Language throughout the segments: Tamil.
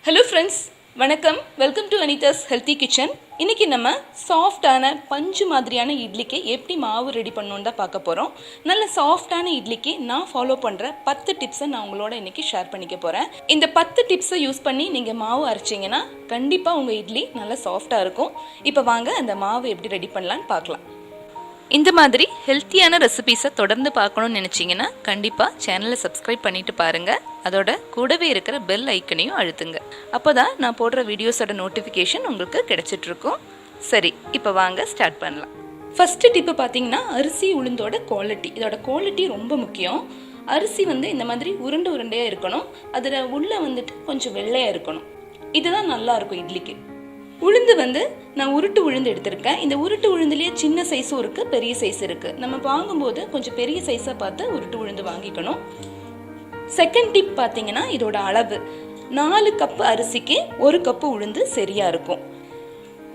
Hello friends, வணக்கம். Welcome to Anitha's healthy kitchen. இன்னைக்கு நம்ம சாஃப்டான பஞ்சு மாதிரியான இட்லிக்கு எப்படி மாவு ரெடி பண்ணணும்னு தான் பார்க்க போகிறோம். நல்ல சாஃப்டான இட்லிக்கு நான் ஃபாலோ பண்ணுற 10 டிப்ஸை நான் உங்களோட இன்னைக்கு ஷேர் பண்ணிக்க போகிறேன். இந்த 10 டிப்ஸை யூஸ் பண்ணி நீங்கள் மாவு அரைச்சிங்கன்னா கண்டிப்பாக உங்கள் இட்லி நல்லா சாஃப்டாக இருக்கும். இப்போ வாங்க அந்த மாவு எப்படி ரெடி பண்ணலான்னு பார்க்கலாம். இந்த மாதிரி ஹெல்த்தியான ரெசிபீஸை தொடர்ந்து பார்க்கணும்னு நினச்சிங்கன்னா கண்டிப்பாக சேனலை சப்ஸ்கிரைப் பண்ணிட்டு பாருங்கள். அதோட கூடவே இருக்கிற பெல் ஐக்கனையும் அழுத்துங்க. அப்போ தான் நான் போடுற வீடியோஸோட நோட்டிஃபிகேஷன் உங்களுக்கு கிடைச்சிட்ருக்கும். சரி, இப்போ வாங்க ஸ்டார்ட் பண்ணலாம். ஃபஸ்ட்டு டிப்பு பார்த்தீங்கன்னா அரிசி உளுந்தோட குவாலிட்டி. இதோட குவாலிட்டி ரொம்ப முக்கியம். அரிசி இந்த மாதிரி உருண்டையாக இருக்கணும். அதில் உள்ளே கொஞ்சம் வெள்ளையாக இருக்கணும். இதுதான் நல்லா இருக்கும் இட்லிக்கு. உளுந்து நான் உருட்டு உளுந்து எடுத்திருக்கேன். இந்த உருட்டு உளுந்துலேயே சின்ன சைஸும் இருக்குது, பெரிய சைஸ் இருக்குது. நம்ம வாங்கும்போது கொஞ்சம் பெரிய சைஸாக பார்த்து உருட்டு உளுந்து வாங்கிக்கணும். செகண்ட் டிப் பார்த்தீங்கன்னா இதோட அளவு 4 கப்பு அரிசிக்கு 1 கப்பு உளுந்து சரியாக இருக்கும்.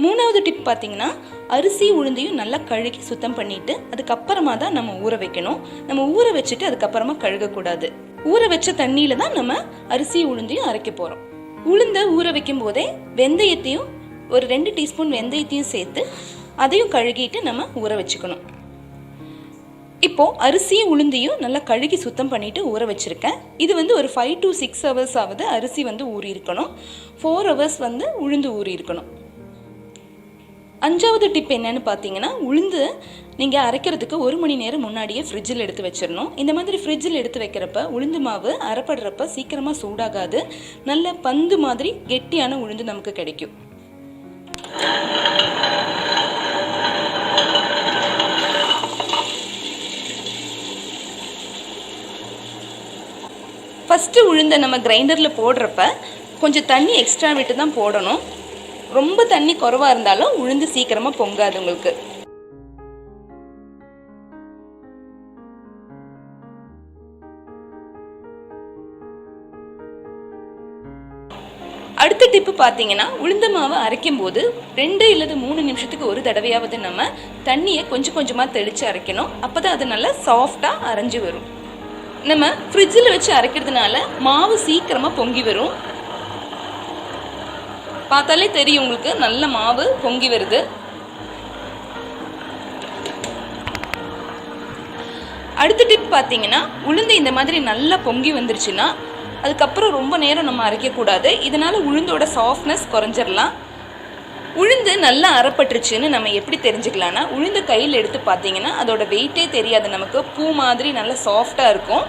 மூணாவது டிப் பார்த்தீங்கன்னா அரிசி உளுந்தையும் நல்லா கழுகி சுத்தம் பண்ணிட்டு அதுக்கப்புறமா தான் நம்ம ஊற வைக்கணும். நம்ம ஊற வச்சுட்டு அதுக்கப்புறமா கழுகக்கூடாது. ஊற வச்ச தண்ணியில தான் நம்ம அரிசி உளுந்தையும் அரைக்க போகிறோம். உளுந்தை ஊற வைக்கும் போதே வெந்தயத்தையும் ஒரு 2 டீஸ்பூன் வெந்தயத்தையும் சேர்த்து அதையும் கழுகிட்டு நம்ம ஊற வச்சுக்கணும். இப்போ அரிசியும் உளுந்தையும் நல்லா கழுகி சுத்தம் பண்ணிட்டு ஊற வச்சிருக்கேன். இது ஒரு 5 to 6 hours ஆகுது. அரிசி ஊறி இருக்கணும். 4 hours உளுந்து ஊறி இருக்கணும். 5வது டிப் என்னன்னு பார்த்தீங்கன்னா உளுந்து நீங்கள் அரைக்கிறதுக்கு 1 மணி நேரம் முன்னாடியே ஃப்ரிட்ஜில் எடுத்து வச்சிடணும். இந்த மாதிரி ஃப்ரிட்ஜில் எடுத்து வைக்கிறப்ப உளுந்து மாவு அரைப்படுறப்ப சீக்கிரமாக சூடாகாது. நல்ல பந்து மாதிரி கெட்டியான உளுந்து நமக்கு கிடைக்கும். ஃபஸ்ட்டு உளுந்தை நம்ம கிரைண்டரில் போடுறப்ப கொஞ்சம் தண்ணி எக்ஸ்ட்ரா விட்டு தான் போடணும். ரொம்ப தண்ணி குறைவாக இருந்தாலும் உளுந்து சீக்கிரமாக பொங்காது உங்களுக்கு. அடுத்த டிப்பு பார்த்தீங்கன்னா உளுந்த மாவை அரைக்கும் போது 2 இல்லது 3 நிமிஷத்துக்கு ஒரு தடவையாவது நம்ம தண்ணியை கொஞ்சம் கொஞ்சமாக தெளித்து அரைக்கணும். அப்போ தான் அது நல்லா சாஃப்டாக அரைஞ்சி வரும். நம்ம ஃப்ரிட்ஜில் வச்சு அரைக்கிறதுனால மாவு சீக்கிரமாக பொங்கி வரும். பார்த்தாலே தெரியும் உங்களுக்கு நல்ல மாவு பொங்கி வருது. அடுத்த டிப் பார்த்தீங்கன்னா உளுந்து இந்த மாதிரி நல்லா பொங்கி வந்துருச்சுன்னா அதுக்கப்புறம் ரொம்ப நேரம் நம்ம அரைக்கக்கூடாது. இதனால உளுந்தோட சாஃப்ட்னஸ் குறைஞ்சிடலாம். உளுந்து நல்லா அரைப்பட்டுருச்சுன்னு நம்ம எப்படி தெரிஞ்சுக்கலாம்னா உளுந்து கையில் எடுத்து பார்த்தீங்கன்னா அதோட வெயிட்டே தெரியாது. நமக்கு பூ மாதிரி நல்லா சாஃப்டாக இருக்கும்.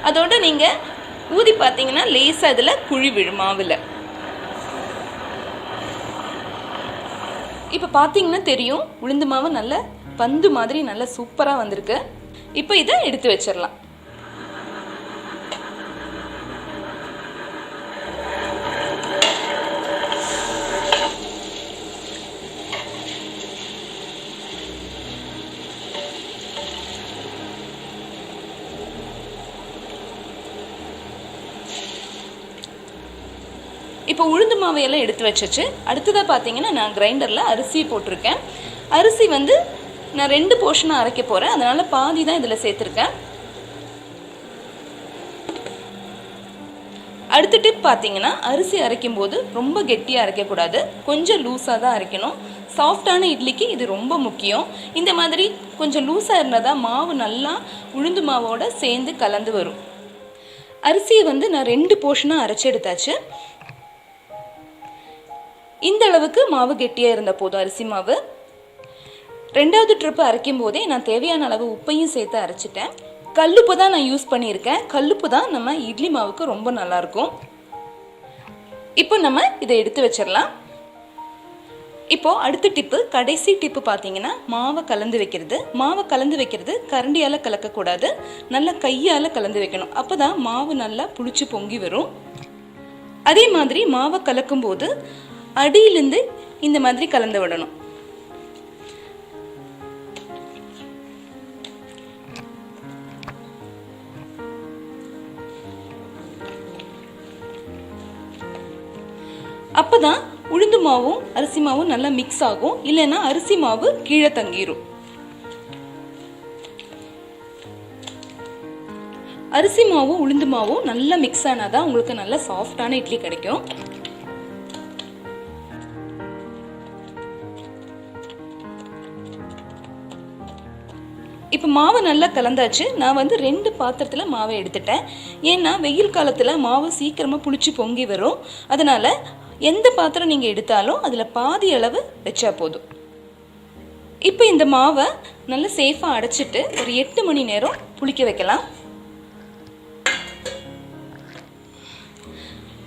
அதோட நீங்கள் ஊதி பார்த்தீங்கன்னா லேசாக இதில் குழி விழும் மாவில். இப்போ பார்த்தீங்கன்னா தெரியும் உளுந்து மாவு நல்ல பந்து மாதிரி நல்லா சூப்பராக வந்திருக்கு. இப்போ இதை எடுத்து வச்சிடலாம். இப்போ உளுந்து மாவையெல்லாம் எடுத்து வச்சிச்சு. அடுத்ததாக பார்த்தீங்கன்னா நான் கிரைண்டரில் அரிசியை போட்டிருக்கேன். அரிசி நான் 2 போர்ஷனாக அரைக்க போகிறேன். அதனால் பாதி தான் இதில் சேர்த்துருக்கேன். அடுத்த டிப் பார்த்தீங்கன்னா அரிசி அரைக்கும் போது ரொம்ப கெட்டியாக அரைக்கக்கூடாது. கொஞ்சம் லூஸாக தான் அரைக்கணும். சாஃப்டான இட்லிக்கு இது ரொம்ப முக்கியம். இந்த மாதிரி கொஞ்சம் லூஸாக இருந்தால் தான் மாவு நல்லா உளுந்து மாவோட சேர்ந்து கலந்து வரும். அரிசியை நான் 2 போர்ஷனாக அரைச்சி எடுத்தாச்சு. இந்த அளவுக்கு மாவு கெட்டியாக இருந்த போதும் அரிசி மாவு. 2வது ட்ரிப்பு அரைக்கும் போதே நான் தேவையான அளவு உப்பையும் சேர்த்து அரைச்சிட்டேன். கல்லுப்பு தான் நான் யூஸ் பண்ணியிருக்கேன். கல்லுப்பு தான் நம்ம இட்லி மாவுக்கு ரொம்ப நல்லாயிருக்கும். இப்போ நம்ம இதை எடுத்து வச்சிடலாம். இப்போது அடுத்த டிப்பு, கடைசி டிப்பு பார்த்தீங்கன்னா மாவை கலந்து வைக்கிறது. மாவை கலந்து வைக்கிறது கரண்டியால் கலக்கக்கூடாது, நல்லா கையால் கலந்து வைக்கணும். அப்போ தான் மாவு நல்லா புளிச்சு பொங்கி வரும். அதே மாதிரி மாவை கலக்கும்போது அடியிலிருந்து இந்த மாதிரி கலந்து விடணும். அப்பதான் உளுந்து மாவும் அரிசி மாவும் நல்லா மிக்ஸ் ஆகும். இல்லைன்னா அரிசி மாவு கீழே தங்கிரும். அரிசி மாவும் உளுந்து மாவும் நல்லா மிக்ஸ் ஆனாதான் உங்களுக்கு நல்ல சாஃப்டான இட்லி கிடைக்கும். இப்போ மாவு நல்லா கலந்தாச்சு. நான் வந்து 2 பாத்திரத்தில் மாவை எடுத்துட்டேன். ஏன்னா வெயில் காலத்தில் மாவு சீக்கிரமாக புளிச்சு பொங்கி வரும். அதனால் எந்த பாத்திரம் நீங்கள் எடுத்தாலும் அதில் பாதி அளவு வச்சா போதும். இப்போ இந்த மாவை நல்லா சேஃபாக அடைச்சிட்டு ஒரு 8 மணி நேரம் புளிக்க வைக்கலாம்.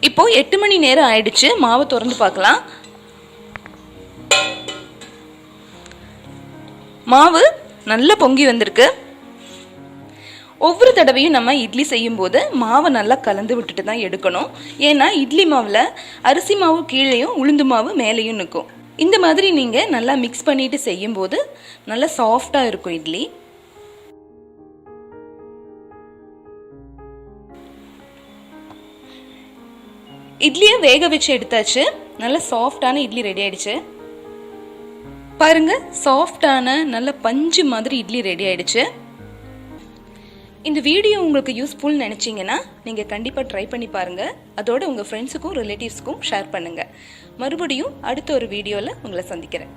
இப்போ 8 மணி நேரம் ஆயிடுச்சு. மாவை திறந்து பார்க்கலாம். மாவு நல்லா பொங்கி வந்திருக்கு. ஒவ்வொரு தடவையும் நம்ம இட்லி செய்யும்போது மாவை நல்லா கலந்து விட்டுட்டு தான் எடுக்கணும். ஏன்னா இட்லி மாவில் அரிசி மாவு கீழேயும் உளுந்து மாவு மேலேயும் நிற்கும். இந்த மாதிரி நீங்கள் நல்லா மிக்ஸ் பண்ணிட்டு செய்யும்போது நல்லா சாஃப்டாக இருக்கும் இட்லி. இட்லியை வேக வச்சு எடுத்தாச்சு. நல்ல சாஃப்டான இட்லி ரெடி ஆயிடுச்சு. பாருங்க, சாஃப்டான நல்ல பஞ்சு மாதிரி இட்லி ரெடி ஆயிடுச்சு. இந்த வீடியோ உங்களுக்கு யூஸ்ஃபுல் நினச்சிங்கன்னா நீங்கள் கண்டிப்பாக ட்ரை பண்ணி பாருங்கள். அதோட உங்கள் ஃப்ரெண்ட்ஸுக்கும் ரிலேட்டிவ்ஸ்க்கும் ஷேர் பண்ணுங்கள். மறுபடியும் அடுத்த ஒரு வீடியோவில் உங்களை சந்திக்கிறேன்.